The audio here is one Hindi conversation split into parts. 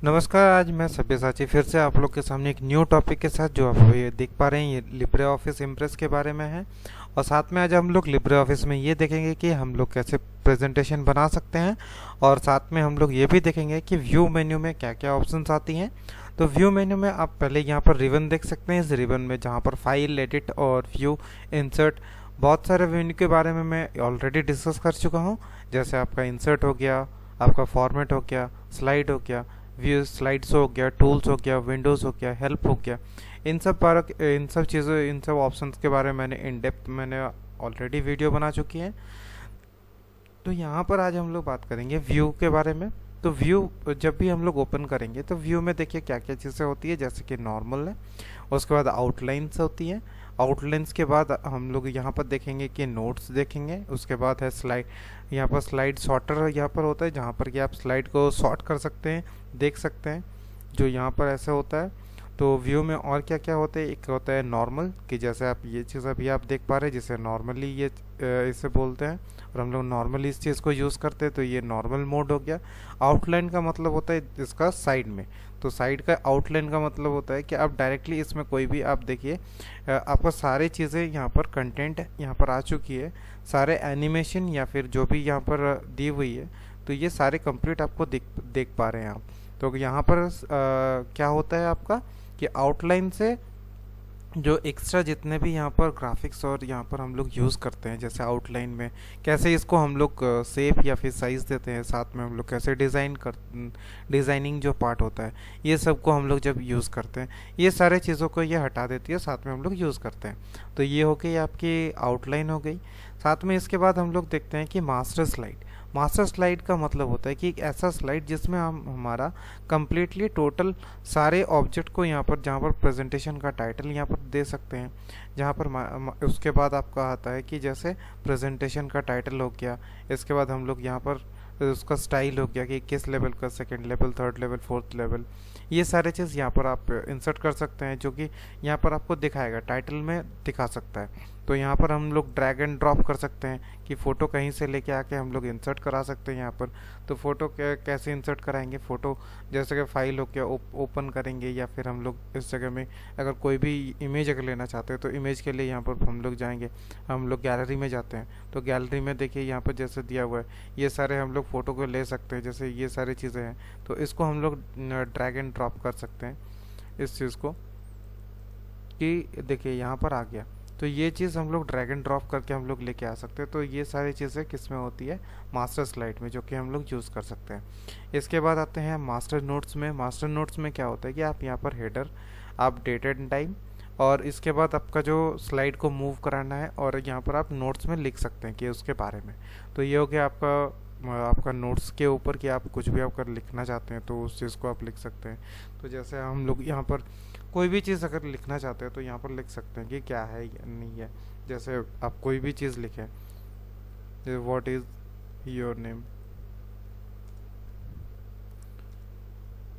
नमस्कार। आज मैं सब्यसाची फिर से आप लोग के सामने एक न्यू टॉपिक के साथ, जो आप ये देख पा रहे हैं, ये लिब्रे ऑफिस इम्प्रेस के बारे में है। और साथ में आज हम लोग लिब्रे ऑफिस में ये देखेंगे कि हम लोग कैसे प्रेजेंटेशन बना सकते हैं। और साथ में हम लोग ये भी देखेंगे कि व्यू मेन्यू में क्या क्या ऑप्शंस आती हैं। तो व्यू मेन्यू में आप पहले यहाँ पर रिबन देख सकते हैं। इस रिबन में जहाँ पर फाइल, एडिट और व्यू, इंसर्ट, बहुत सारे मेन्यू के बारे में मैं ऑलरेडी डिस्कस कर चुका हूँ। जैसे आपका इंसर्ट हो गया, आपका फॉर्मेट हो गया, स्लाइड हो गया, व्यू स्लाइड्स हो गया, टूल्स हो गया, विंडोज़ हो गया, हेल्प हो गया। इन सब चीज़ों, इन सब ऑप्शंस के बारे में मैंने ऑलरेडी वीडियो बना चुकी है। तो यहाँ पर आज हम लोग बात करेंगे व्यू के बारे में। तो व्यू जब भी हम लोग ओपन करेंगे तो व्यू में देखिए क्या क्या चीज़ें होती है। जैसे कि नॉर्मल है, उसके बाद आउटलाइंस होती है। आउटलाइंस के बाद हम लोग यहाँ पर देखेंगे कि नोट्स देखेंगे। उसके बाद है स्लाइड। यहाँ पर स्लाइड सॉर्टर यहाँ पर होता है, जहाँ पर कि आप स्लाइड को सॉर्ट कर सकते हैं, देख सकते हैं, जो यहाँ पर ऐसे होता है। तो व्यू में और क्या क्या होता है, एक होता है नॉर्मल, कि जैसे आप ये चीज़ अभी आप देख पा रहे हैं, जिसे नॉर्मली ये इसे बोलते हैं, और हम लोग नॉर्मली इस चीज़ को यूज़ करते हैं। तो ये नॉर्मल मोड हो गया। आउटलाइन का मतलब होता है इसका साइड में। तो साइड का आउटलाइन का मतलब होता है कि आप डायरेक्टली इसमें कोई भी, आप देखिए आपका सारी चीज़ें यहाँ पर कंटेंट यहाँ पर आ चुकी है। सारे एनिमेशन या फिर जो भी यहाँ पर दी हुई है, तो ये सारे कंप्लीट आपको देख पा रहे हैं आप। तो यहाँ पर क्या होता है आपका कि आउटलाइन से जो एक्स्ट्रा जितने भी यहाँ पर ग्राफिक्स और यहाँ पर हम लोग यूज़ करते हैं, जैसे आउटलाइन में कैसे इसको हम लोग शेप या फिर साइज़ देते हैं, साथ में हम लोग कैसे डिज़ाइनिंग जो पार्ट होता है, ये सब को हम लोग जब यूज़ करते हैं, ये सारे चीज़ों को ये हटा देती है, साथ में हम लोग यूज़ करते हैं। तो ये हो गई आपकी आउटलाइन हो गई। साथ में इसके बाद हम लोग देखते हैं कि मास्टर स्लाइड। मास्टर स्लाइड का मतलब होता है कि एक ऐसा स्लाइड जिसमें हम हमारा कंप्लीटली टोटल सारे ऑब्जेक्ट को यहाँ पर, जहाँ पर प्रेजेंटेशन का टाइटल यहाँ पर दे सकते हैं, जहाँ पर उसके बाद आपका आता है कि जैसे प्रेजेंटेशन का टाइटल हो गया। इसके बाद हम लोग यहाँ पर उसका स्टाइल हो गया कि किस लेवल का, second level, third level, fourth level, ये सारे चीज़ यहाँ पर आप इंसर्ट कर सकते हैं, जो कि यहाँ पर आपको दिखाएगा, टाइटल में दिखा सकता है। तो यहाँ पर हम लोग ड्रैग एंड ड्रॉप कर सकते हैं कि फ़ोटो कहीं से लेके आके हम लोग इंसर्ट करा सकते हैं यहाँ पर। तो फ़ोटो कैसे इंसर्ट कराएंगे, फ़ोटो जैसे कि फाइल हो गया, ओपन करेंगे, या फिर हम लोग इस जगह में अगर कोई भी इमेज अगर लेना चाहते हैं, तो इमेज के लिए यहाँ पर हम लोग जाएंगे, हम लोग गैलरी में जाते हैं। तो गैलरी में देखिए यहाँ पर जैसे दिया हुआ है, ये सारे हम लोग फ़ोटो को ले सकते हैं, जैसे ये सारी चीज़ें हैं। तो इसको हम लोग ड्रैग एंड ड्रॉप कर सकते हैं इस चीज़ को, कि देखिए यहाँ पर आ गया। तो ये चीज़ हम लोग ड्रैग एंड ड्रॉप करके हम लोग लेके आ सकते हैं। तो ये सारी चीज़ें किस में होती है, मास्टर स्लाइड में, जो कि हम लोग यूज़ कर सकते हैं। इसके बाद आते हैं मास्टर नोट्स में। मास्टर नोट्स में क्या होता है कि आप यहाँ पर हेडर, आप डेट एंड टाइम, और इसके बाद आपका जो स्लाइड को मूव कराना है, और यहाँ पर आप नोट्स में लिख सकते हैं कि उसके बारे में। तो ये हो गया आपका नोट्स के ऊपर, कि आप कुछ भी अगर लिखना चाहते हैं तो उस चीज़ को आप लिख सकते हैं। तो जैसे हम लोग यहाँ पर कोई भी चीज़ अगर लिखना चाहते हैं, तो यहाँ पर लिख सकते हैं कि क्या है या नहीं है। जैसे आप कोई भी चीज़ लिखें, जैसे what is your name,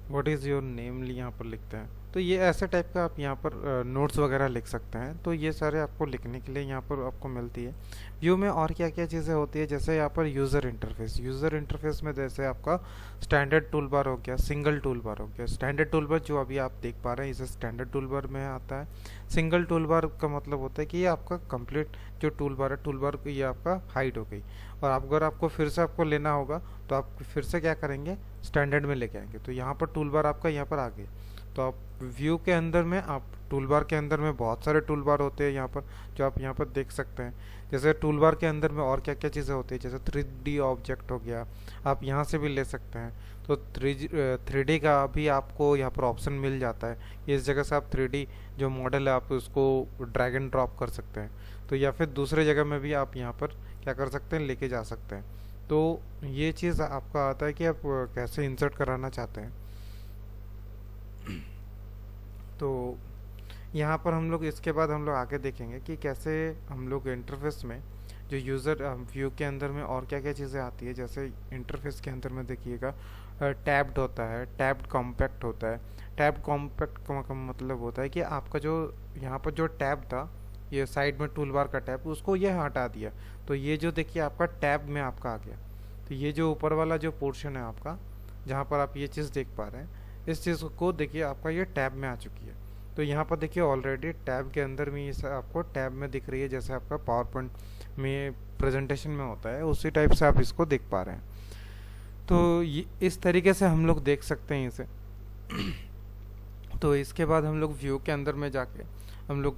what is your name यहाँ पर लिखते हैं। तो ये ऐसे टाइप का आप यहाँ पर नोट्स वगैरह लिख सकते हैं। तो ये सारे आपको लिखने के लिए यहाँ पर आपको मिलती है। व्यू में और क्या क्या चीज़ें होती है, जैसे यहाँ पर यूज़र इंटरफेस। यूज़र इंटरफेस में जैसे आपका स्टैंडर्ड टूल बार हो गया, सिंगल टूल बार हो गया। स्टैंडर्ड टूल बार जो अभी आप देख पा रहे हैं, इसे स्टैंडर्ड टूल बार में आता है। सिंगल टूल बार का मतलब होता है कि ये आपका कंप्लीट जो टूल बार है, टूल बार ये आपका हाइड हो गई। और अगर आपको फिर से आपको लेना होगा, तो आप फिर से क्या करेंगे, स्टैंडर्ड में लेके आएंगे। तो यहाँ पर टूल बार आपका यहाँ पर आ गए। तो आप व्यू के अंदर में, आप टूल बार के अंदर में बहुत सारे टूल बार होते हैं यहाँ पर, जो आप यहाँ पर देख सकते हैं। जैसे टूल बार के अंदर में और क्या क्या चीज़ें होती है, जैसे 3D ऑब्जेक्ट हो गया, आप यहाँ से भी ले सकते हैं। तो 3D का भी आपको यहाँ पर ऑप्शन मिल जाता है। इस जगह से आप 3D जो मॉडल है, आप उसको ड्रैग एंड ड्रॉप कर सकते हैं। तो या फिर दूसरे जगह में भी आप यहाँ पर क्या कर सकते हैं, लेके जा सकते हैं। तो ये चीज़ आपका आता है कि आप कैसे इंसर्ट कराना चाहते हैं। तो यहाँ पर हम लोग, इसके बाद हम लोग आगे देखेंगे कि कैसे हम लोग इंटरफेस में जो यूज़र व्यू के अंदर में और क्या क्या चीज़ें आती है। जैसे इंटरफेस के अंदर में देखिएगा टैब्ड होता है, टैब्ड कॉम्पैक्ट होता है। टैब्ड कॉम्पैक्ट का मतलब होता है कि आपका जो यहाँ पर जो टैब था, ये साइड में टूल बार का टैब, उसको ये हटा दिया। तो ये जो देखिए आपका टैब में आपका आ गया। तो ये जो ऊपर वाला जो पोर्शन है आपका, जहाँ पर आप ये चीज़ देख पा रहे हैं, इस चीज़ को देखिए आपका ये टैब में आ चुकी है। तो यहाँ पर देखिए ऑलरेडी टैब के अंदर में ये आपको टैब में दिख रही है, जैसे आपका पावर पॉइंट में प्रेजेंटेशन में होता है उसी टाइप से आप इसको देख पा रहे हैं। तो ये इस तरीके से हम लोग देख सकते हैं इसे। तो इसके बाद हम लोग व्यू के अंदर में जाके हम लोग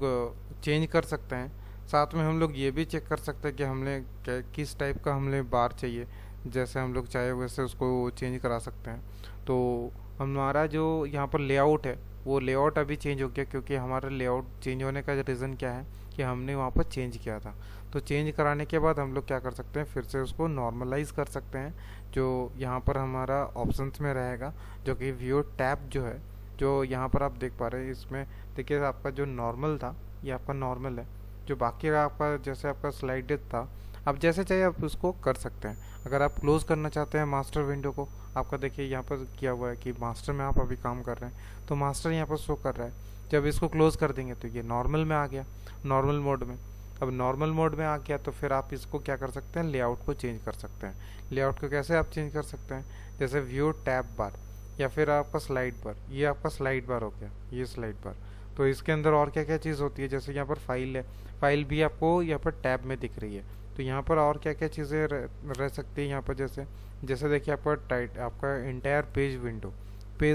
चेंज कर सकते हैं। साथ में हम लोग ये भी चेक कर सकते हैं कि हमने किस टाइप का हमने बार चाहिए, जैसे हम लोग चाहे वैसे उसको चेंज करा सकते हैं। तो हमारा जो यहाँ पर लेआउट है वो लेआउट अभी चेंज हो गया, क्योंकि हमारा लेआउट चेंज होने का रीज़न क्या है कि हमने वहाँ पर चेंज किया था। तो चेंज कराने के बाद हम लोग क्या कर सकते हैं, फिर से उसको नॉर्मलाइज कर सकते हैं, जो यहाँ पर हमारा ऑप्शंस में रहेगा, जो कि व्यू टैब जो है, जो यहाँ पर आप देख पा रहे हैं। इसमें देखिए आपका जो नॉर्मल था ये आपका नॉर्मल है, जो बाकी का आपका जैसे आपका स्लाइडेड था, आप जैसे चाहिए आप उसको कर सकते हैं। अगर आप क्लोज करना चाहते हैं मास्टर विंडो को, आपका देखिए यहाँ पर किया हुआ है कि मास्टर में आप अभी काम कर रहे हैं, तो मास्टर यहाँ पर शो कर रहा है। जब इसको क्लोज कर देंगे तो ये नॉर्मल में आ गया, नॉर्मल मोड में। अब नॉर्मल मोड में आ गया तो फिर आप इसको क्या कर सकते हैं, लेआउट को चेंज कर सकते हैं। लेआउट को कैसे आप चेंज कर सकते हैं, जैसे व्यू टैब बार या फिर आपका स्लाइड बार, ये आपका स्लाइड बार हो गया, ये स्लाइड बार। तो इसके अंदर और क्या क्या चीज़ होती है, जैसे यहाँ पर फाइल है, फाइल भी आपको यहाँ पर टैब में दिख रही है। तो यहाँ पर और क्या क्या चीज़ें रह सकती है यहाँ पर, जैसे जैसे देखिए आपका इंटायर पेज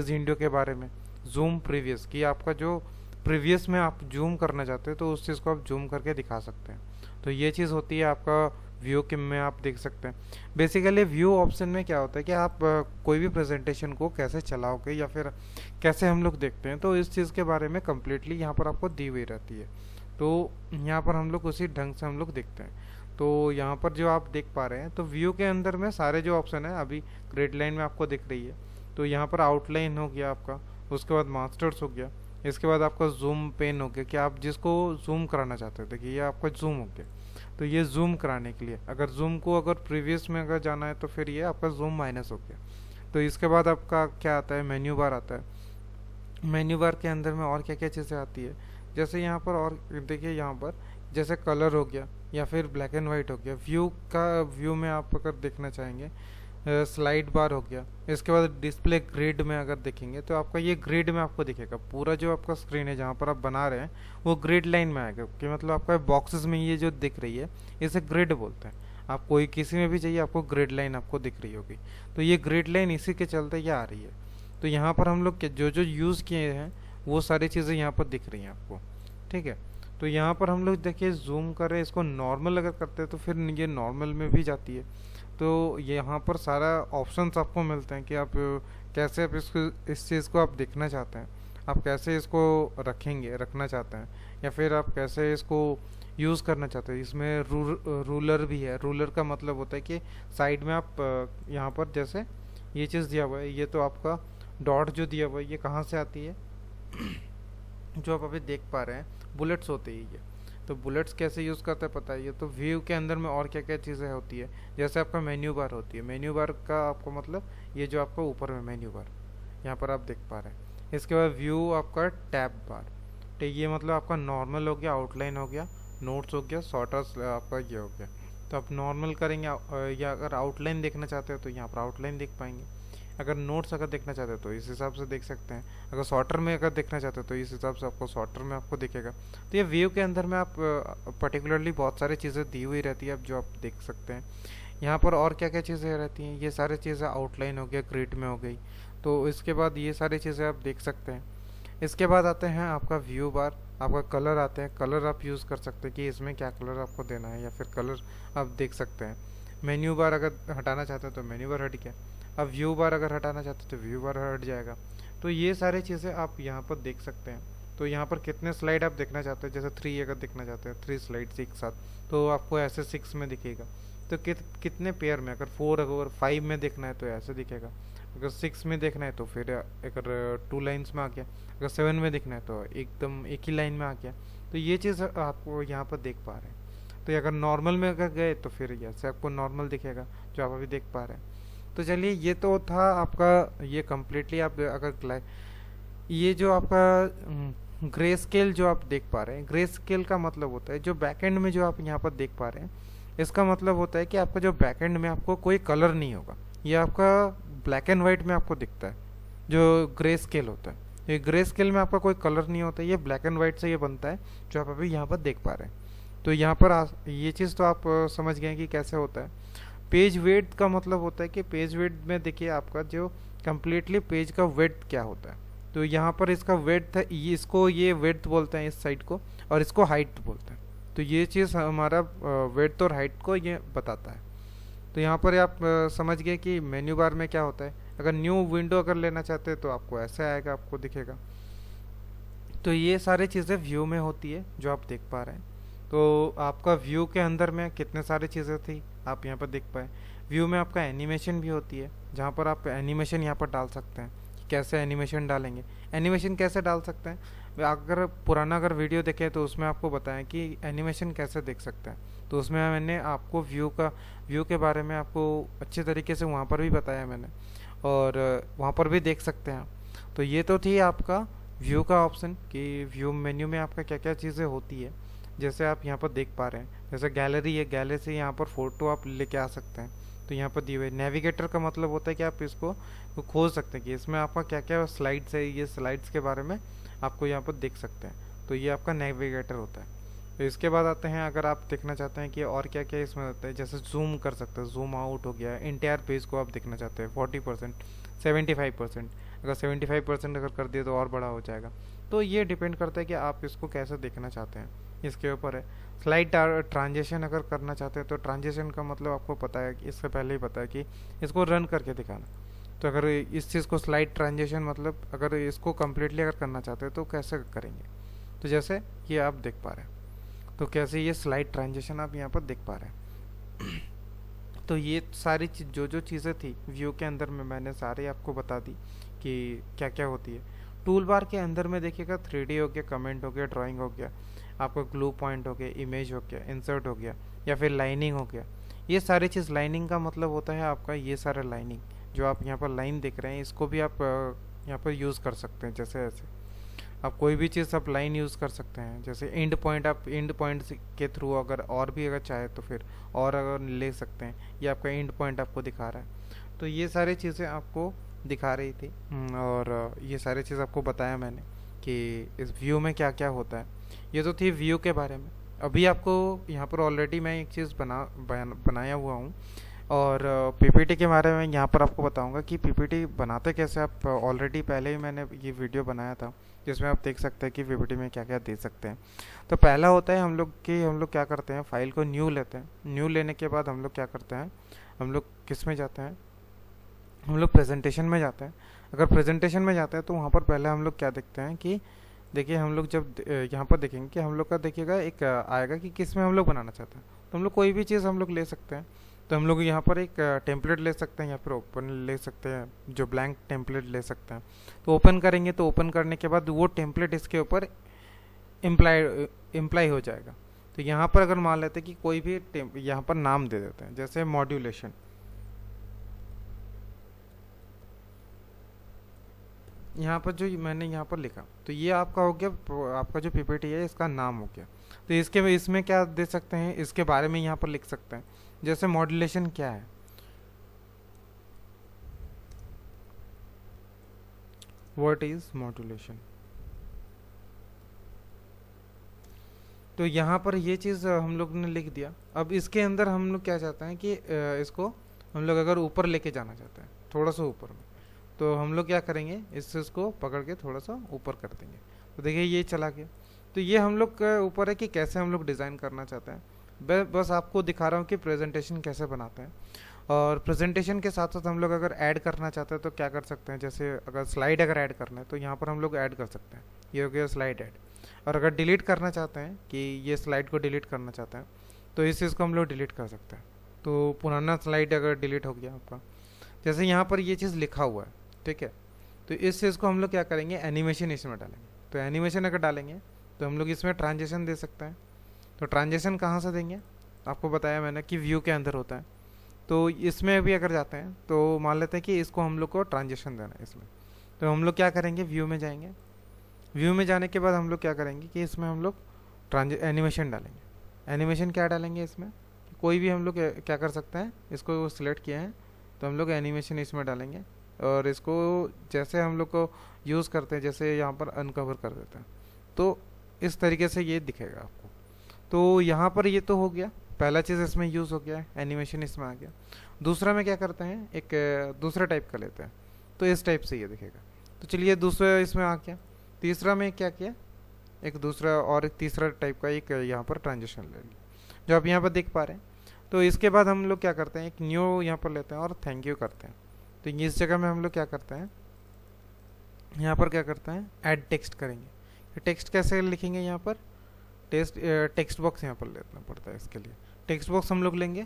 विंडो के बारे में, जूम प्रीवियस की आपका जो प्रीवियस में आप जूम करना चाहते हैं तो उस चीज़ को आप जूम करके दिखा सकते हैं। तो ये चीज़ होती है आपका व्यू के में आप देख सकते हैं। बेसिकली व्यू ऑप्शन में क्या होता है कि आप कोई भी प्रेजेंटेशन को कैसे चलाओगे या फिर कैसे हम लोग देखते हैं, तो इस चीज़ के बारे में कम्प्लीटली यहाँ पर आपको दी हुई रहती है। तो यहाँ पर हम लोग उसी ढंग से हम लोग देखते हैं। तो यहाँ पर जो आप देख पा रहे हैं, तो व्यू के अंदर में सारे जो ऑप्शन है अभी ग्रेड लाइन में आपको दिख रही है। तो यहाँ पर आउटलाइन हो गया आपका, उसके बाद मास्टर्स हो गया, इसके बाद आपका जूम पेन हो गया कि आप जिसको जूम कराना चाहते हो। देखिए ये आपका जूम हो गया, तो ये जूम कराने के लिए अगर जूम को अगर प्रीवियस में अगर जाना है तो फिर ये आपका जूम माइनस हो गया। तो इसके बाद आपका क्या आता है, मेन्यू बार आता है। मेन्यू बार के अंदर में और क्या क्या चीज़ें आती है, जैसे यहाँ पर और देखिए यहाँ पर जैसे कलर हो गया या फिर ब्लैक एंड वाइट हो गया। व्यू में आप अगर देखना चाहेंगे स्लाइड बार हो गया। इसके बाद डिस्प्ले ग्रिड में अगर देखेंगे तो आपका ये ग्रिड में आपको दिखेगा, पूरा जो आपका स्क्रीन है जहाँ पर आप बना रहे हैं वो ग्रिड लाइन में आएगा, कि मतलब आपका बॉक्सेस में ये जो दिख रही है इसे ग्रिड बोलते हैं। आप कोई किसी में भी चाहिए आपको ग्रिड लाइन आपको दिख रही होगी, तो ये ग्रिड लाइन इसी के चलते ये आ रही है। तो यहाँ पर हम लोग जो जो यूज़ किए हैं वो सारी चीज़ें यहाँ पर दिख रही हैं आपको, ठीक है। तो यहाँ पर हम लोग देखिए जूम कर रहे हैं, इसको नॉर्मल अगर करते हैं तो फिर ये नॉर्मल में भी जाती है। तो यहाँ पर सारा ऑप्शंस आपको मिलते हैं कि आप कैसे आप इस चीज़ को आप देखना चाहते हैं, आप कैसे इसको रखना चाहते हैं, या फिर आप कैसे इसको यूज़ करना चाहते हैं। इसमें रूलर भी है। रूलर का मतलब होता है कि साइड में आप यहाँ पर जैसे ये चीज़ दिया हुआ है, ये तो आपका डॉट जो दिया हुआ है ये कहाँ से आती है, जो आप अभी देख पा रहे हैं बुलेट्स होते ही ये। तो बुलेट्स कैसे यूज़ करते हैं पता है ये। तो व्यू के अंदर में और क्या क्या चीज़ें होती है, जैसे आपका मेन्यू बार होती है। मेन्यू बार का आपको मतलब ये जो आपका ऊपर में मेन्यू बार यहाँ पर आप देख पा रहे हैं। इसके बाद व्यू आपका टैब बार, ठीक, ये मतलब आपका नॉर्मल हो गया, आउटलाइन हो गया, नोट्स हो गया, शॉर्टर्स आपका ये हो गया। तो आप नॉर्मल करेंगे या अगर आउटलाइन देखना चाहते हो तो यहाँ पर आउटलाइन देख पाएंगे। अगर नोट्स अगर देखना चाहते हो तो इस हिसाब से देख सकते हैं। अगर शॉर्टर में अगर देखना चाहते हो तो इस हिसाब से आपको शॉर्टर में आपको दिखेगा। तो ये व्यू के अंदर में आप पर्टिकुलरली बहुत सारी चीज़ें दी हुई रहती है, आप जो आप देख सकते हैं। यहाँ पर और क्या क्या चीज़ें रहती हैं, ये सारी चीज़ें आउटलाइन हो गया, ग्रिड में हो गई। तो इसके बाद ये सारी चीज़ें आप देख सकते हैं। इसके बाद आते हैं आपका व्यू बार, आपका कलर आते हैं। कलर आप यूज़ कर सकते हैं कि इसमें क्या कलर आपको देना है, या फिर कलर आप देख सकते हैं। मेन्यू बार अगर हटाना चाहते हैं तो मेन्यू बार हट गया। अब व्यू बार अगर हटाना चाहते हैं तो व्यू बार हट जाएगा। तो ये सारी चीज़ें आप यहाँ पर देख सकते हैं। तो यहाँ पर कितने स्लाइड आप देखना चाहते हैं, जैसे 3 अगर देखना चाहते हैं 3 स्लाइड्स एक साथ, तो आपको ऐसे 6 में दिखेगा। तो कितने पेयर में, अगर 4 अगर 5 में देखना है तो ऐसे दिखेगा। अगर 6 में देखना है तो फिर अगर 2 लाइन्स में आ गया। अगर 7 में देखना है तो एकदम एक ही लाइन में आ गया। तो ये चीज़ आपको यहाँ पर देख पा रहे हैं। तो अगर नॉर्मल में अगर गए तो फिर ऐसे आपको नॉर्मल दिखेगा जो आप अभी देख पा रहे हैं। तो चलिए ये तो था आपका ये कम्प्लीटली। आप अगर ये जो आपका ग्रे स्केल जो आप देख पा रहे हैं, ग्रे स्केल का मतलब होता है जो बैकएंड में जो आप यहाँ पर देख पा रहे हैं, इसका मतलब होता है कि आपका जो बैकएंड में आपको कोई कलर नहीं होगा, ये आपका ब्लैक एंड वाइट में आपको दिखता है। जो ग्रे स्केल होता है। ये ग्रे स्केल में आपका कोई कलर नहीं होता, ये ब्लैक एंड वाइट से ये बनता है, जो आप अभी यहाँ पर देख पा रहे हैं। तो यहाँ पर ये चीज़ तो आप समझ गए कि कैसे होता है। पेज वेट का मतलब होता है कि पेज वेट में देखिए आपका जो कम्प्लीटली पेज का वेट क्या होता है। तो यहाँ पर इसका वेट है, इसको ये वेट बोलते हैं इस साइड को, और इसको हाइट बोलते हैं। तो ये चीज़ हमारा वेट और हाइट को ये बताता है। तो यहाँ पर आप समझ गए कि मेन्यू बार में क्या होता है। अगर न्यू विंडो अगर लेना चाहते हैं तो आपको ऐसे आएगा, आपको दिखेगा। तो ये सारी चीज़ें व्यू में होती है जो आप देख पा रहे हैं। तो आपका व्यू के अंदर में कितने सारी चीज़ें थी आप यहाँ पर देख पाए। व्यू में आपका एनिमेशन भी होती है, जहाँ पर आप एनिमेशन यहाँ पर डाल सकते हैं। कैसे एनिमेशन डालेंगे, एनिमेशन कैसे डाल सकते हैं, अगर पुराना अगर वीडियो देखें तो उसमें आपको बताएं कि एनिमेशन कैसे देख सकते हैं। तो उसमें मैंने आपको व्यू के बारे में आपको अच्छे तरीके से वहाँ पर भी बताया मैंने, और वहाँ पर भी देख सकते हैं। तो ये तो थी आपका व्यू का ऑप्शन कि व्यू मेन्यू में आपका क्या क्या चीज़ें होती है। जैसे आप यहाँ पर देख पा रहे हैं, जैसे गैलरी है, गैलरी से यहाँ पर फ़ोटो आप लेके आ सकते हैं। तो यहाँ पर दिए हुए नेविगेटर का मतलब होता है कि आप इसको खोज सकते हैं कि इसमें आपका क्या क्या स्लाइड्स है, ये स्लाइड्स के बारे में आपको यहाँ पर देख सकते हैं। तो ये आपका नेविगेटर होता है। तो इसके बाद आते हैं, अगर आप देखना चाहते हैं कि और क्या क्या इसमें होता है, जैसे जूम कर सकते हैं, जूम आउट हो गया, इंटायर पेज को आप देखना चाहते हैं 40%, 75%, अगर 75% अगर कर दिए तो और बड़ा हो जाएगा। तो ये डिपेंड करता है कि आप इसको कैसे देखना चाहते हैं, इसके ऊपर है। स्लाइड ट्रांजेक्शन अगर करना चाहते हैं तो ट्रांजेक्शन का मतलब आपको पता है कि इससे पहले ही पता है कि इसको रन करके दिखाना। तो अगर इस चीज़ को स्लाइड ट्रांजेक्शन मतलब अगर इसको कम्प्लीटली अगर करना चाहते हैं तो कैसे करेंगे। तो जैसे ये आप देख पा रहे हैं, तो कैसे ये स्लाइड ट्रांजेक्शन आप यहाँ पर देख पा रहे हैं। तो ये सारी जो चीज़ें थी व्यू के अंदर में मैंने सारी आपको बता दी कि क्या क्या होती है। टूल बार के अंदर में देखिएगा 3D हो गया, कमेंट हो गया, ड्राइंग हो गया, आपका ग्लू पॉइंट हो गया, इमेज हो गया, इंसर्ट हो गया, या फिर लाइनिंग हो गया। ये सारी चीज़, लाइनिंग का मतलब होता है आपका ये सारा लाइनिंग जो आप यहाँ पर लाइन देख रहे हैं, इसको भी आप यहाँ पर यूज़ कर सकते हैं। जैसे ऐसे आप कोई भी चीज़ आप लाइन यूज़ कर सकते हैं। जैसे एंड पॉइंट, आप एंड पॉइंट के थ्रू अगर और भी अगर चाहे तो फिर और अगर ले सकते हैं। ये आपका एंड पॉइंट आपको दिखा रहा है। तो ये सारी चीज़ें आपको दिखा रही थी, और ये सारी चीज़ आपको बताया मैंने कि इस व्यू में क्या क्या होता है। ये तो थी व्यू के बारे में। अभी आपको यहाँ पर ऑलरेडी मैं एक चीज़ बनाया हुआ हूँ, और पीपीटी के बारे में यहाँ पर आपको बताऊंगा कि पीपीटी बनाते कैसे। आप ऑलरेडी पहले ही मैंने ये वीडियो बनाया था जिसमें आप देख सकते हैं कि पीपीटी में क्या क्या दे सकते हैं। तो पहला होता है हम लोग क्या करते हैं, फाइल को न्यू लेते हैं। न्यू लेने के बाद हम लोग क्या करते हैं, हम लोग किस में जाते हैं, हम लोग प्रेजेंटेशन में जाते हैं। अगर प्रेजेंटेशन में जाते हैं तो वहाँ पर पहले हम लोग क्या देखते हैं कि देखिए हम लोग जब यहाँ पर देखेंगे कि हम लोग का देखिएगा एक आएगा कि किस में हम लोग बनाना चाहते हैं। तो हम लोग कोई भी चीज़ हम लोग ले सकते हैं। तो हम लोग यहाँ पर एक टेम्पलेट ले सकते हैं, या फिर ओपन ले सकते हैं, जो ब्लैंक टेम्पलेट ले सकते हैं। तो ओपन करेंगे, तो ओपन करने के बाद वो टेम्पलेट इसके ऊपर इम्प्लाई हो जाएगा। तो यहाँ पर अगर मान लेते हैं कि कोई भी यहाँ पर नाम दे देते हैं, जैसे मॉड्यूलेशन। यहाँ पर जो मैंने यहाँ पर लिखा, तो ये आपका हो गया, आपका जो पीपीटी है इसका नाम हो गया। तो इसमें क्या दे सकते हैं, इसके बारे में यहाँ पर लिख सकते हैं। जैसे मॉड्यूलेशन क्या है, व्हाट इज मॉड्यूलेशन। तो यहाँ पर ये चीज़ हम लोग ने लिख दिया। अब इसके अंदर हम लोग क्या चाहते हैं कि इसको हम लोग अगर ऊपर लेके जाना चाहते हैं, थोड़ा सा ऊपर में, तो हम लोग क्या करेंगे, इस चीज़ को पकड़ के थोड़ा सा ऊपर कर देंगे। तो देखिए ये चला गया। तो ये हम लोग के ऊपर है कि कैसे हम लोग डिज़ाइन करना चाहते हैं। बस आपको दिखा रहा हूँ कि प्रेजेंटेशन कैसे बनाते हैं। और प्रेजेंटेशन के साथ साथ हम लोग अगर ऐड करना चाहते हैं तो क्या कर सकते हैं, जैसे अगर स्लाइड अगर ऐड करना है तो यहाँ पर हम लोग ऐड कर सकते हैं। ये हो गया स्लाइड ऐड। और अगर डिलीट करना चाहते हैं कि ये स्लाइड को डिलीट करना चाहते हैं तो इस चीज़ को हम लोग डिलीट कर सकते हैं। तो पुराना स्लाइड अगर डिलीट हो गया आपका, जैसे यहाँ पर ये चीज़ लिखा हुआ है, ठीक है। तो इस चीज़ को हम लोग क्या करेंगे, एनिमेशन इसमें डालेंगे। तो एनिमेशन अगर डालेंगे तो हम लोग इसमें ट्रांजेक्शन दे सकते हैं। तो ट्रांजेक्शन कहाँ से देंगे, आपको बताया मैंने कि व्यू के अंदर होता है। तो इसमें भी अगर जाते हैं तो मान लेते हैं कि इसको हम लोग को ट्रांजेक्शन देना है इसमें। तो हम लोग क्या करेंगे, व्यू में जाएंगे। व्यू में जाने के बाद हम लोग क्या करेंगे कि इसमें हम लोग एनिमेशन डालेंगे। एनिमेशन क्या डालेंगे इसमें, कोई भी हम लोग क्या कर सकते हैं, इसको सिलेक्ट किया है तो हम लोग एनिमेशन इसमें डालेंगे। और इसको जैसे हम लोग को यूज़ करते हैं, जैसे यहाँ पर अनकवर कर देते हैं, तो इस तरीके से ये दिखेगा आपको। तो यहाँ पर ये तो हो गया, पहला चीज़ इसमें यूज़ हो गया है, एनिमेशन इसमें आ गया। दूसरा में क्या करते हैं, एक दूसरा टाइप का लेते हैं, तो इस टाइप से ये दिखेगा। तो चलिए दूसरा इसमें आ गया। तीसरा में क्या किया, एक दूसरा और एक तीसरा टाइप का एक यहाँ पर ट्रांजिशन ले लिया, जो आप यहाँ पर देख पा रहे हैं। तो इसके बाद हम लोग क्या करते हैं, एक न्यू यहाँ पर लेते हैं और थैंक यू करते हैं। तो इस जगह में हम लोग क्या करते हैं, यहाँ पर क्या करते हैं, ऐड टेक्स्ट करेंगे। टेक्स्ट कैसे लिखेंगे, यहाँ पर टेक्स्ट बॉक्स यहाँ पर लेना पड़ता है। इसके लिए टेक्स्ट बॉक्स हम लोग लेंगे,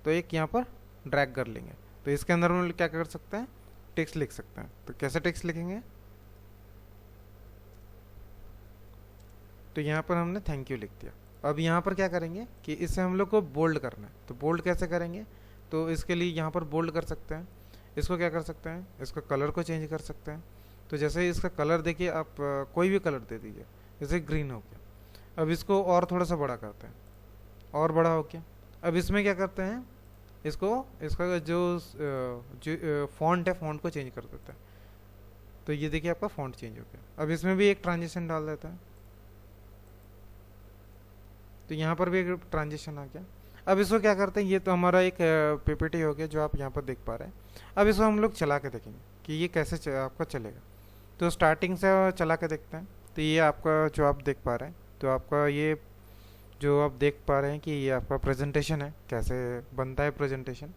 तो एक यहाँ पर ड्रैग कर लेंगे, तो इसके अंदर हम लोग क्या कर सकते हैं, टेक्स्ट लिख सकते हैं। तो कैसे टेक्स्ट लिखेंगे, तो यहाँ पर हमने थैंक यू लिख दिया। अब यहाँ पर क्या करेंगे कि इसे हम लोग को बोल्ड करना है। तो बोल्ड कैसे करेंगे, तो इसके लिए यहाँ पर बोल्ड कर सकते हैं। इसको क्या कर सकते हैं, इसका कलर को चेंज कर सकते हैं। तो जैसे इसका कलर देखिए आप, कोई भी कलर दे दीजिए, जैसे ग्रीन हो गया। अब इसको और थोड़ा सा बड़ा करते हैं, और बड़ा हो गया। अब इसमें क्या करते हैं, इसका जो फॉन्ट है, फॉन्ट को चेंज कर देते हैं। तो ये देखिए आपका फॉन्ट चेंज हो गया। अब इसमें भी एक ट्रांजिशन डाल देते हैं, तो यहाँ पर भी एक ट्रांजिशन आ गया। अब इसको क्या करते हैं, ये तो हमारा एक पीपीटी हो गया जो आप यहाँ पर देख पा रहे हैं। अब इसको हम लोग चला के देखेंगे कि ये कैसे आपका चलेगा। तो स्टार्टिंग से चला के देखते हैं। तो ये आपका जो आप देख पा रहे हैं, तो आपका ये जो आप देख पा रहे हैं कि ये आपका प्रेजेंटेशन है, कैसे बनता है प्रेजेंटेशन।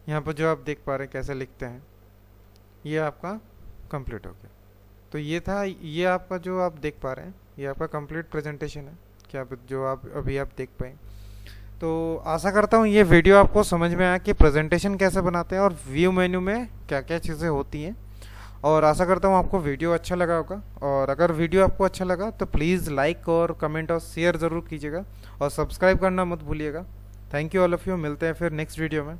यहाँ पर जो आप देख पा रहे हैं कैसे लिखते हैं, ये आपका कंप्लीट हो गया। तो ये था, ये आपका जो आप देख पा रहे हैं, ये आपका कंप्लीट प्रेजेंटेशन है, क्या जो आप अभी आप देख पाए। तो आशा करता हूँ ये वीडियो आपको समझ में आया कि प्रेजेंटेशन कैसे बनाते हैं और व्यू मेन्यू में क्या क्या चीज़ें होती हैं। और आशा करता हूँ आपको वीडियो अच्छा लगा होगा। और अगर वीडियो आपको अच्छा लगा तो प्लीज़ लाइक और कमेंट और शेयर ज़रूर कीजिएगा, और सब्सक्राइब करना मत भूलिएगा। Thank you all of you, मिलते हैं फिर नेक्स्ट वीडियो में।